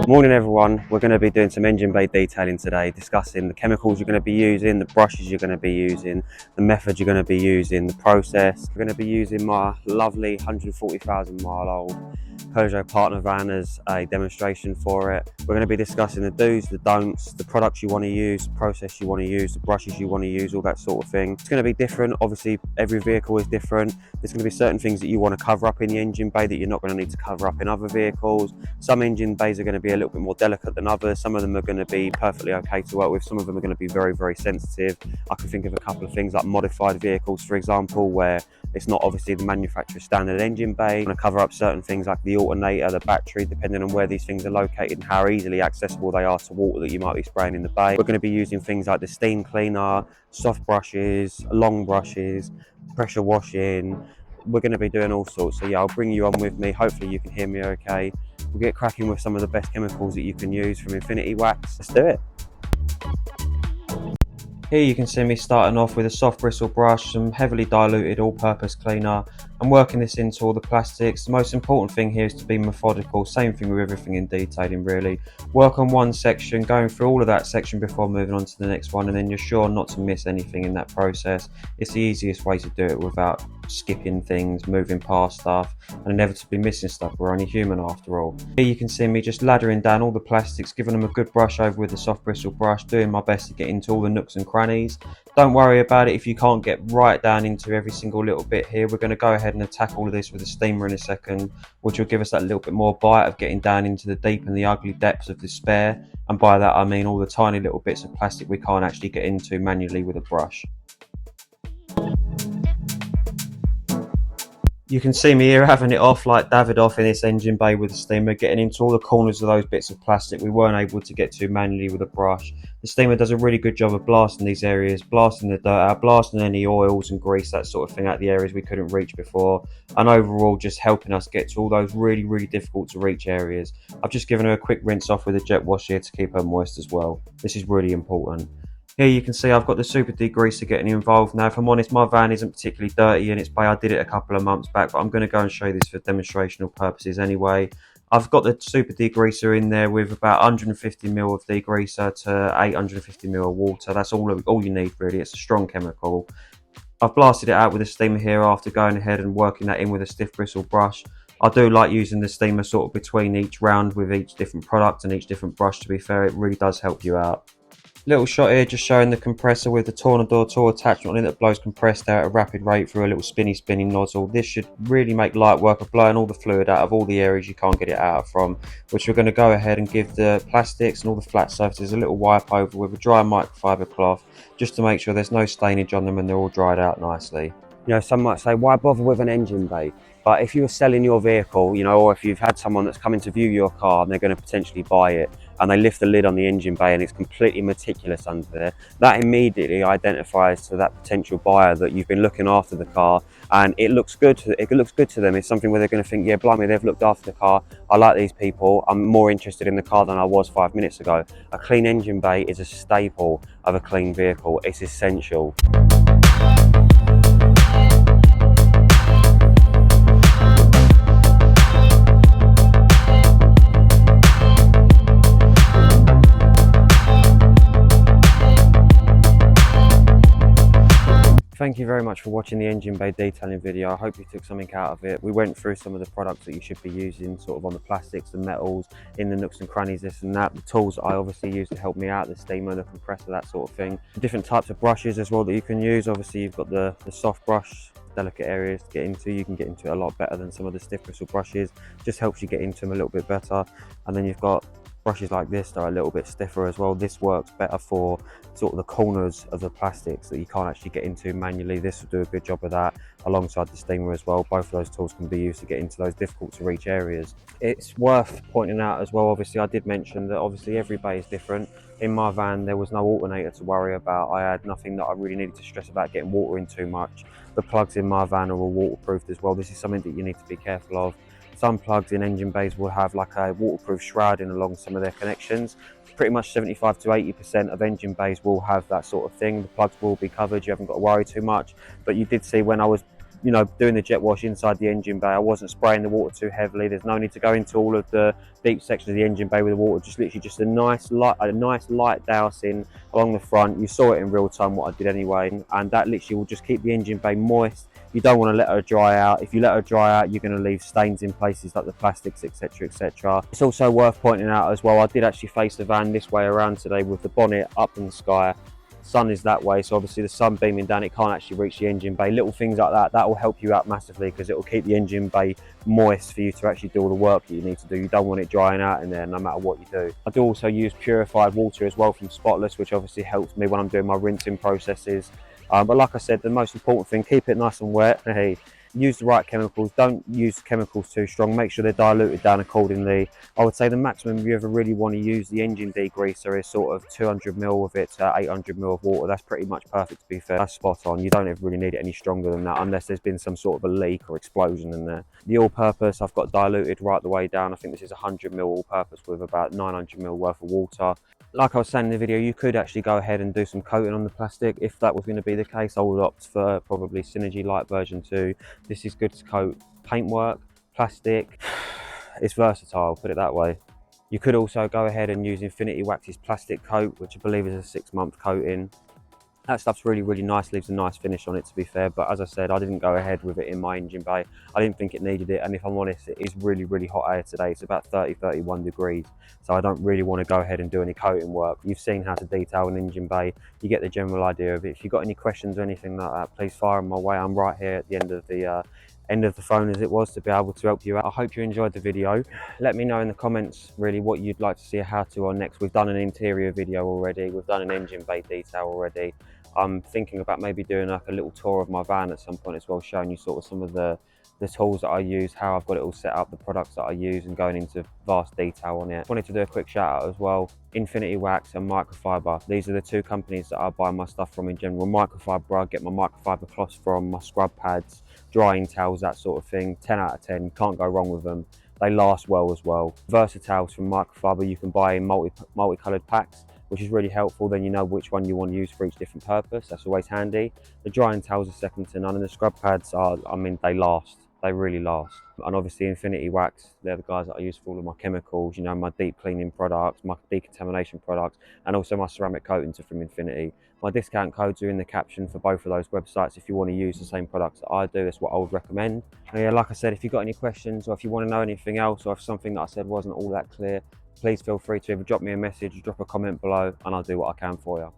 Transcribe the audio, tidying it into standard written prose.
Morning everyone, we're going to be doing some engine bay detailing today, discussing the chemicals you're going to be using, the brushes you're going to be using, the method you're going to be using, the process. We're going to be using my lovely 140,000 mile old Peugeot partner van as a demonstration for it. We're going to be discussing the do's, the don'ts, the products you want to use, the process you want to use, the brushes you want to use, all that sort of thing. It's going to be different, obviously every vehicle is different. There's going to be certain things that you want to cover up in the engine bay that you're not going to need to cover up in other vehicles. Some engine bays are going to be a little bit more delicate than others. Some of them are going to be perfectly okay to work with. Some of them are going to be very, very sensitive. I can think of a couple of things like modified vehicles, for example, where it's not obviously the manufacturer's standard engine bay. I'm going to cover up certain things like the alternator, the battery, depending on where these things are located and how easily accessible they are to water that you might be spraying in the bay. We're going to be using things like the steam cleaner, soft brushes, long brushes, pressure washing. We're going to be doing all sorts. So yeah, I'll bring you on with me. Hopefully you can hear me okay. We'll get cracking with some of the best chemicals that you can use from Infinity Wax. Let's do it. Here you can see me starting off with a soft bristle brush, some heavily diluted all-purpose cleaner. I'm working this into all the plastics. The most important thing here is to be methodical. Same thing with everything in detailing really. Work on one section, going through all of that section before moving on to the next one, and then you're sure not to miss anything in that process. It's the easiest way to do it without skipping things, moving past stuff, and inevitably missing stuff. We're only human after all. Here you can see me just laddering down all the plastics, giving them a good brush over with the soft bristle brush, doing my best to get into all the nooks and crannies. Don't worry about it if you can't get right down into every single little bit here. We're going to go ahead and attack all of this with a steamer in a second, which will give us that little bit more bite of getting down into the deep and the ugly depths of despair. And by that I mean all the tiny little bits of plastic we can't actually get into manually with a brush. You can see me here having it off like Davidoff in this engine bay with the steamer, getting into all the corners of those bits of plastic we weren't able to get to manually with a brush. The steamer does a really good job of blasting these areas, blasting the dirt out, blasting any oils and grease, that sort of thing, out the areas we couldn't reach before, and overall just helping us get to all those really difficult to reach areas. I've just given her a quick rinse off with a jet wash here to keep her moist as well. This is really important. Here you can see I've got the super degreaser getting involved. Now if I'm honest, my van isn't particularly dirty in its bay. I did it a couple of months back, but I'm going to go and show you this for demonstrational purposes anyway. I've got the super degreaser in there with about 150ml of degreaser to 850ml of water. That's all you need really. It's a strong chemical. I've blasted it out with a steamer here after going ahead and working that in with a stiff bristle brush. I do like using the steamer sort of between each round with each different product and each different brush. To be fair, it really does help you out. Little shot here just showing the compressor with the Tornador tool attachment on it that blows compressed air at a rapid rate through a little spinny nozzle. This should really make light work of blowing all the fluid out of all the areas you can't get it out from, which we're going to go ahead and give the plastics and all the flat surfaces a little wipe over with a dry microfiber cloth, just to make sure there's no stainage on them and they're all dried out nicely. You know, some might say, why bother with an engine bay? But if you're selling your vehicle, you know, or if you've had someone that's coming to view your car and they're going to potentially buy it, and they lift the lid on the engine bay and it's completely meticulous under there, that immediately identifies to that potential buyer that you've been looking after the car, and it looks good to them. It's something where they're going to think, yeah, blimey, they've looked after the car. I like these people. I'm more interested in the car than I was 5 minutes ago. A clean engine bay is a staple of a clean vehicle. It's essential. Thank you very much for watching the engine bay detailing video. I hope you took something out of it. We went through some of the products that you should be using, sort of on the plastics, the metals, in the nooks and crannies, this and that. The tools that I obviously use to help me out, the steamer, the compressor, that sort of thing. Different types of brushes as well that you can use. Obviously you've got the soft brush, delicate areas to get into. You can get into it a lot better than some of the stiff bristle brushes. Just helps you get into them a little bit better. And then you've got brushes like this that are a little bit stiffer as well. This works better for sort of the corners of the plastics that you can't actually get into manually. This will do a good job of that alongside the steamer as well. Both of those tools can be used to get into those difficult to reach areas. It's worth pointing out as well, obviously I did mention that obviously every bay is different. In my van there was no alternator to worry about. I had nothing that I really needed to stress about getting water in too much. The plugs in my van are all waterproofed as well. This is something that you need to be careful of. Some plugs in engine bays will have like a waterproof shrouding along some of their connections. Pretty much 75 to 80% of engine bays will have that sort of thing. The plugs will be covered, you haven't got to worry too much. But you did see when I was you know, doing the jet wash inside the engine bay. I wasn't spraying the water too heavily. There's no need to go into all of the deep section of the engine bay with the water. Just literally just a nice light dousing along the front. You saw it in real time what I did anyway, and that literally will just keep the engine bay moist. You don't want to let her dry out. If you let her dry out, you're going to leave stains in places like the plastics, etc, etc. It's also worth pointing out as well, I did actually face the van this way around today with the bonnet up in the sky. Sun is that way, so obviously the sun beaming down, it can't actually reach the engine bay. Little things like that, that will help you out massively, because it will keep the engine bay moist for you to actually do all the work that you need to do. You don't want it drying out in there no matter what you do. I do also use purified water as well from Spotless, which obviously helps me when I'm doing my rinsing processes. But like I said, the most important thing, keep it nice and wet. Hey, use the right chemicals. Don't use chemicals too strong. Make sure they're diluted down accordingly. I would say the maximum you ever really want to use the engine degreaser is sort of 200 ml of it to 800 ml of water. That's pretty much perfect, to be fair. That's spot on. You don't ever really need it any stronger than that, unless there's been some sort of a leak or explosion in there. The all-purpose I've got diluted right the way down. I think this is 100 ml all-purpose with about 900 ml worth of water. Like I was saying in the video, you could actually go ahead and do some coating on the plastic. If that was going to be the case, I would opt for probably Synergy Light version 2. This is good to coat paintwork, plastic. It's versatile, put it that way. You could also go ahead and use Infinity Wax's plastic coat, which I believe is a 6-month coating. That stuff's really nice, leaves a nice finish on it, to be fair. But as I said, I didn't go ahead with it in my engine bay. I didn't think it needed it, and if I'm honest, it is really hot air today. It's about 30-31 degrees, so I don't really want to go ahead and do any coating work. You've seen how to detail an engine bay. You get the general idea of it. If you've got any questions or anything like that, please fire them my way. I'm right here at the end of the phone, as it was, to be able to help you out. I hope you enjoyed the video. Let me know in the comments really what you'd like to see a how-to on next. We've done an interior video already. We've done an engine bay detail already. I'm thinking about maybe doing like a little tour of my van at some point as well, showing you sort of some of the tools that I use, how I've got it all set up, the products that I use, and going into vast detail on it. Wanted to do a quick shout out as well. Infinity Wax and Microfiber. These are the two companies that I buy my stuff from in general. Microfiber, I get my microfiber cloths from, my scrub pads, drying towels, that sort of thing. 10 out of 10, can't go wrong with them. They last well as well. Versatiles from Microfiber you can buy in multicolored packs, which is really helpful. Then you know which one you want to use for each different purpose. That's always handy. The drying towels are second to none, and the scrub pads are, I mean, they last. They really last. And obviously Infinity Wax, they're the guys that I use for all of my chemicals, you know, my deep cleaning products, my decontamination products, and also my ceramic coatings are from Infinity. My discount codes are in the caption for both of those websites if you want to use the same products that I do. That's what I would recommend. And yeah, like I said, if you've got any questions, or if you want to know anything else, or if something that I said wasn't all that clear, please feel free to either drop me a message or drop a comment below, and I'll do what I can for you.